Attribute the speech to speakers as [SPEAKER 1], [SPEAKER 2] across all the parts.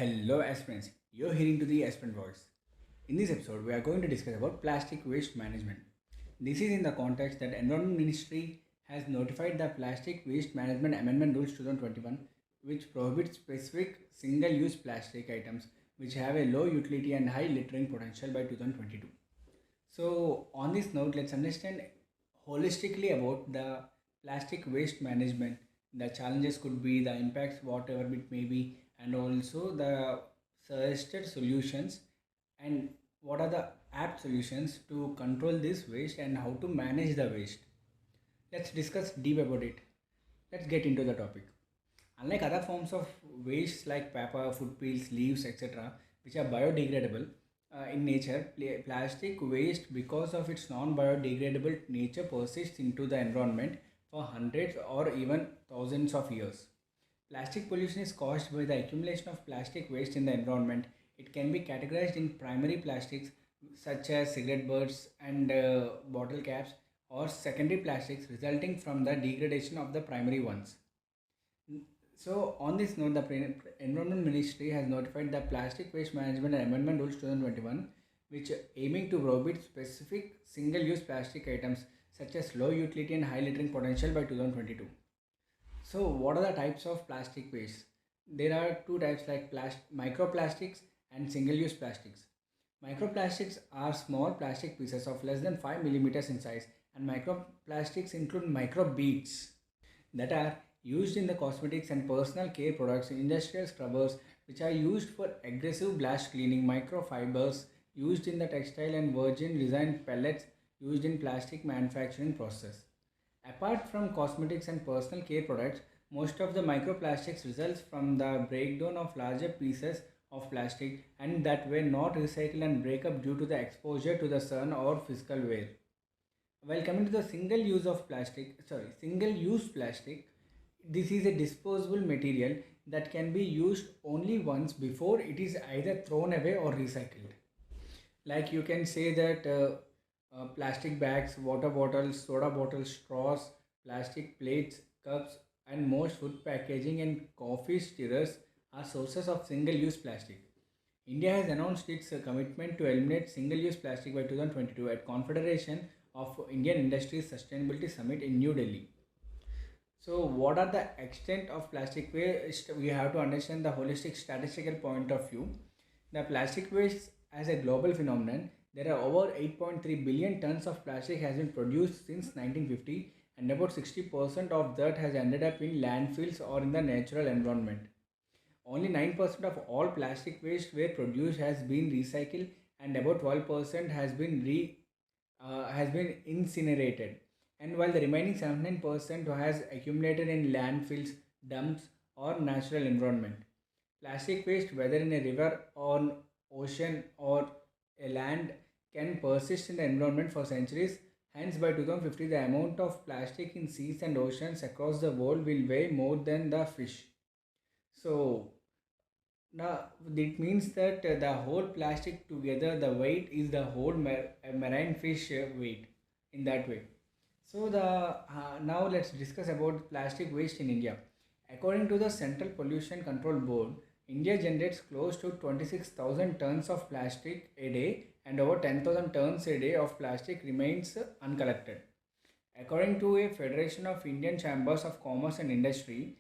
[SPEAKER 1] Hello aspirants, you're hearing to the aspirant voice. In this episode, we are going to discuss about plastic waste management. This is in the context that Environment Ministry has notified the Plastic Waste Management Amendment Rules 2021, which prohibits specific single-use plastic items which have a low utility and high littering potential by 2022. So, on this note, let's understand holistically about the plastic waste management. The challenges could be the impacts, whatever it may be, and also the suggested solutions and what are the apt solutions to control this waste and how to manage the waste. Let's discuss deep about it. Let's get into the topic. Unlike other forms of waste like paper, food peels, leaves, etc., which are biodegradable in nature, plastic waste, because of its non biodegradable nature, persists into the environment for hundreds or even thousands of years. Plastic pollution is caused by the accumulation of plastic waste in the environment. It can be categorized in primary plastics such as cigarette butts and bottle caps, or secondary plastics resulting from the degradation of the primary ones. So, on this note, the Environment Ministry has notified the Plastic Waste Management and Amendment Rules 2021, which aiming to prohibit specific single-use plastic items such as low utility and high littering potential by 2022. So, what are the types of plastic waste? There are two types like microplastics and single-use plastics. Microplastics are small plastic pieces of less than 5 millimeters in size, and microplastics include microbeads that are used in the cosmetics and personal care products, industrial scrubbers, which are used for aggressive blast cleaning, microfibers used in the textile, and virgin resin pellets used in plastic manufacturing process. Apart from cosmetics and personal care products, most of the microplastics results from the breakdown of larger pieces of plastic and that were not recycled and break up due to the exposure to the sun or physical wear. While coming to the single use plastic, this is a disposable material that can be used only once before it is either thrown away or recycled. Like you can say that plastic bags, water bottles, soda bottles, straws, plastic plates, cups, and most food packaging and coffee stirrers are sources of single use plastic. India has announced its commitment to eliminate single use plastic by 2022 at Confederation of Indian Industries Sustainability Summit in New Delhi. So, what are the extent of plastic waste? We have to understand the holistic statistical point of view. The plastic waste as a global phenomenon, there are over 8.3 billion tons of plastic has been produced since 1950, and about 60% of that has ended up in landfills or in the natural environment. Only 9% of all plastic waste were produced has been recycled, and about 12% has been incinerated. And while the remaining 79% has accumulated in landfills, dumps, or natural environment. Plastic waste, whether in a river, on ocean, or a land, can persist in the environment for centuries. Hence, by 2050, the amount of plastic in seas and oceans across the world will weigh more than the fish. So, now it means that the whole plastic together, the weight is the whole marine fish weight in that way. So now let's discuss about plastic waste in India. According to the Central Pollution Control Board, India generates close to 26,000 tons of plastic a day, and over 10,000 tons a day of plastic remains uncollected. According to a Federation of Indian Chambers of Commerce and Industry,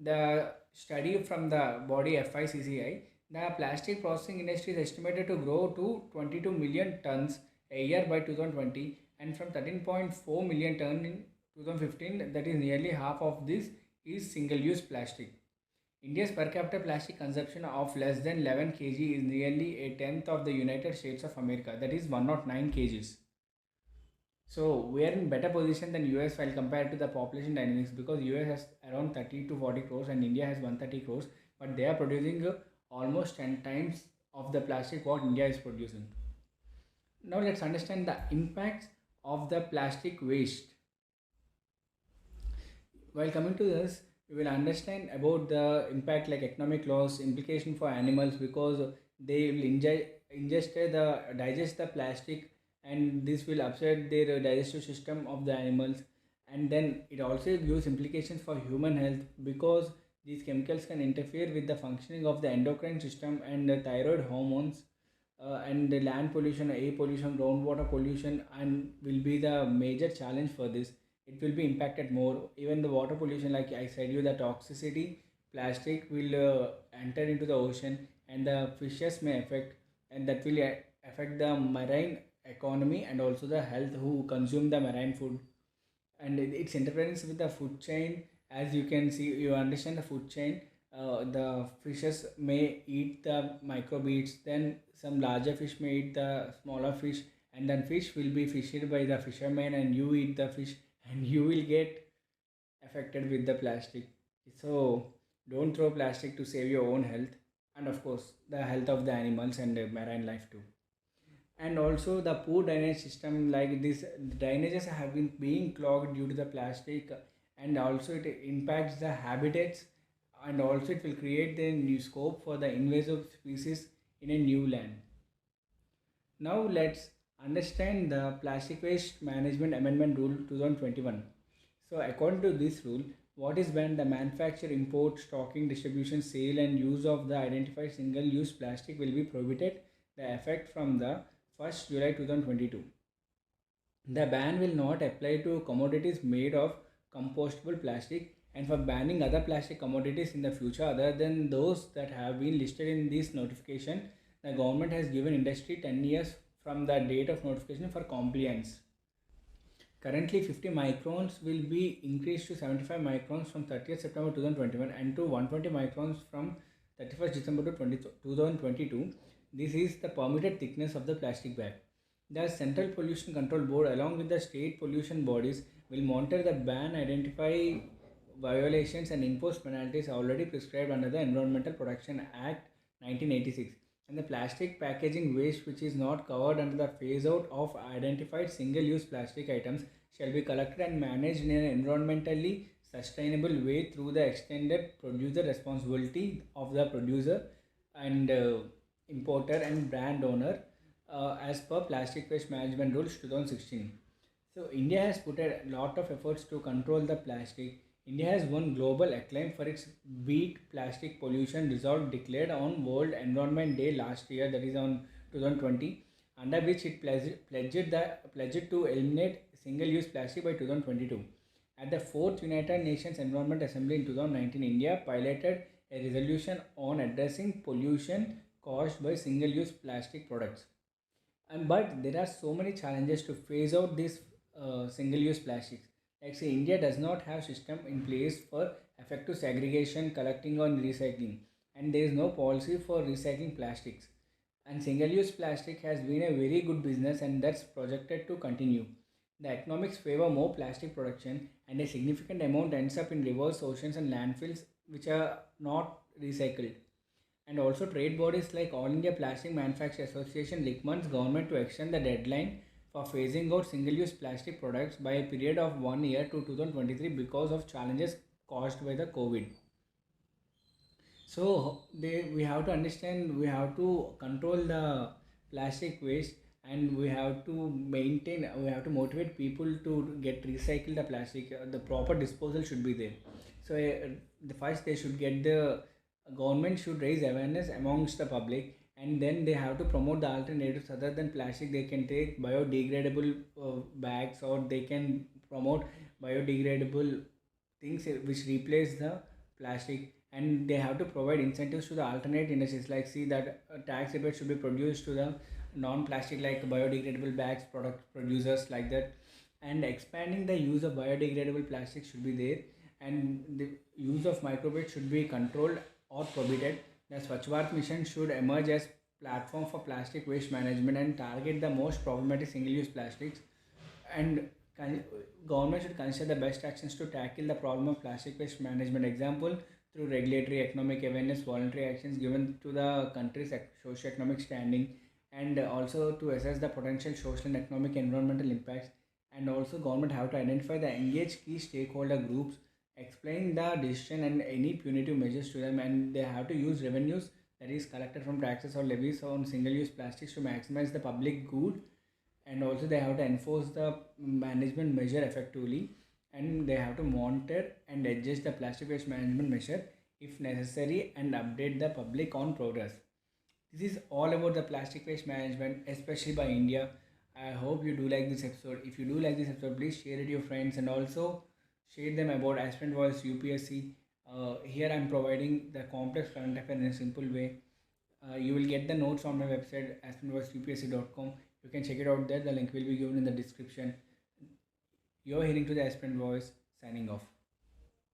[SPEAKER 1] the study from the body FICCI, the plastic processing industry is estimated to grow to 22 million tons a year by 2020, and from 13.4 million ton in 2015, that is nearly half of this is single-use plastic. India's per capita plastic consumption of less than 11 kg is nearly a tenth of the United States of America, that is 109 kgs. So we are in better position than US while compared to the population dynamics, because US has around 30 to 40 crores and India has 130 crores, but they are producing almost 10 times of the plastic what India is producing. Now let's understand the impacts of the plastic waste. While coming to this, we will understand about the impact like economic loss, implication for animals, because they will ingest digest the plastic, and this will upset their digestive system of the animals. And then it also gives implications for human health, because These chemicals can interfere with the functioning of the endocrine system and the thyroid hormones, and the land pollution, air pollution, groundwater pollution, and will be the major challenge for this. It will be impacted more. Even the water pollution, like I said, you the toxicity, plastic will enter into the ocean, and the fishes may affect, and that will affect the marine economy and also the health who consume the marine food. And its interference with the food chain, as you can see, you understand the food chain. The fishes may eat the microbeads, then some larger fish may eat the smaller fish, and then fish will be fished by the fishermen, and you eat the fish and you will get affected with the plastic. So don't throw plastic to save your own health, and of course the health of the animals and the marine life too. And also the poor drainage system, like this drainages have been being clogged due to the plastic, and also it impacts the habitats, and also it will create the new scope for the invasive species in a new land. Now let's understand the plastic waste management amendment rule 2021. So according to this rule, what is when the manufacture, import, stocking, distribution, sale and use of the identified single-use plastic will be prohibited, the effect from the 1st July 2022. The ban will not apply to commodities made of compostable plastic, and for banning other plastic commodities in the future other than those that have been listed in this notification, the government has given industry 10 years from the date of notification for compliance. Currently, 50 microns will be increased to 75 microns from 30th September 2021 and to 120 microns from 31st December to 2022. This is the permitted thickness of the plastic bag. The Central Pollution Control Board, along with the state pollution bodies, will monitor the ban, identify violations, and impose penalties already prescribed under the Environmental Protection Act 1986. And the plastic packaging waste which is not covered under the phase out of identified single use plastic items shall be collected and managed in an environmentally sustainable way through the extended producer responsibility of the producer and importer and brand owner, as per Plastic Waste Management Rules 2016. So India has put a lot of efforts to control the plastic. India has won global acclaim for its Beat Plastic Pollution Resolve declared on World Environment Day last year, that is on 2020, under which it pledged to eliminate single-use plastic by 2022. At the 4th United Nations Environment Assembly in 2019, India piloted a resolution on addressing pollution caused by single-use plastic products. And but there are so many challenges to phase out these single-use plastics. Like say, India does not have system in place for effective segregation, collecting, or recycling, and there is no policy for recycling plastics. And single-use plastic has been a very good business, and that's projected to continue. The economics favor more plastic production, and a significant amount ends up in rivers, oceans, and landfills, which are not recycled. And also trade bodies like All India Plastic Manufacturers Association recommends government to extend the deadline for phasing out single-use plastic products by a period of 1 year to 2023 because of challenges caused by the COVID. So we have to understand, we have to control the plastic waste, and we have to maintain, we have to motivate people to get recycle the plastic. The proper disposal should be there. So the first they should get the government should raise awareness amongst the public, and then they have to promote the alternatives other than plastic. They can take biodegradable bags, or they can promote biodegradable things which replace the plastic, and they have to provide incentives to the alternate industries, like see that tax rebate should be produced to the non-plastic like biodegradable bags product producers like that, and expanding the use of biodegradable plastic should be there, and the use of microbeads should be controlled or prohibited. The Swachh Bharat mission should emerge as platform for plastic waste management and target the most problematic single-use plastics, and con- government should consider the best actions to tackle the problem of plastic waste management. Example, through regulatory, economic awareness, voluntary actions given to the country's socio-economic standing, and also to assess the potential social and economic environmental impacts. And also government have to identify the engaged key stakeholder groups, explain the decision and any punitive measures to them, and they have to use revenues that is collected from taxes or levies on single-use plastics to maximize the public good, and also they have to enforce the management measure effectively, and they have to monitor and adjust the plastic waste management measure if necessary, and update the public on progress. This is all about the plastic waste management, especially by India. I hope you do like this episode. If you do like this episode, please share it to your friends and also share them about Aspirant Voice UPSC. Here I'm providing the complex current affair in a simple way. You will get the notes on my website aspirantvoiceupsc.com. You can check it out there. The link will be given in the description. You're hearing to the Aspirant Voice, signing off.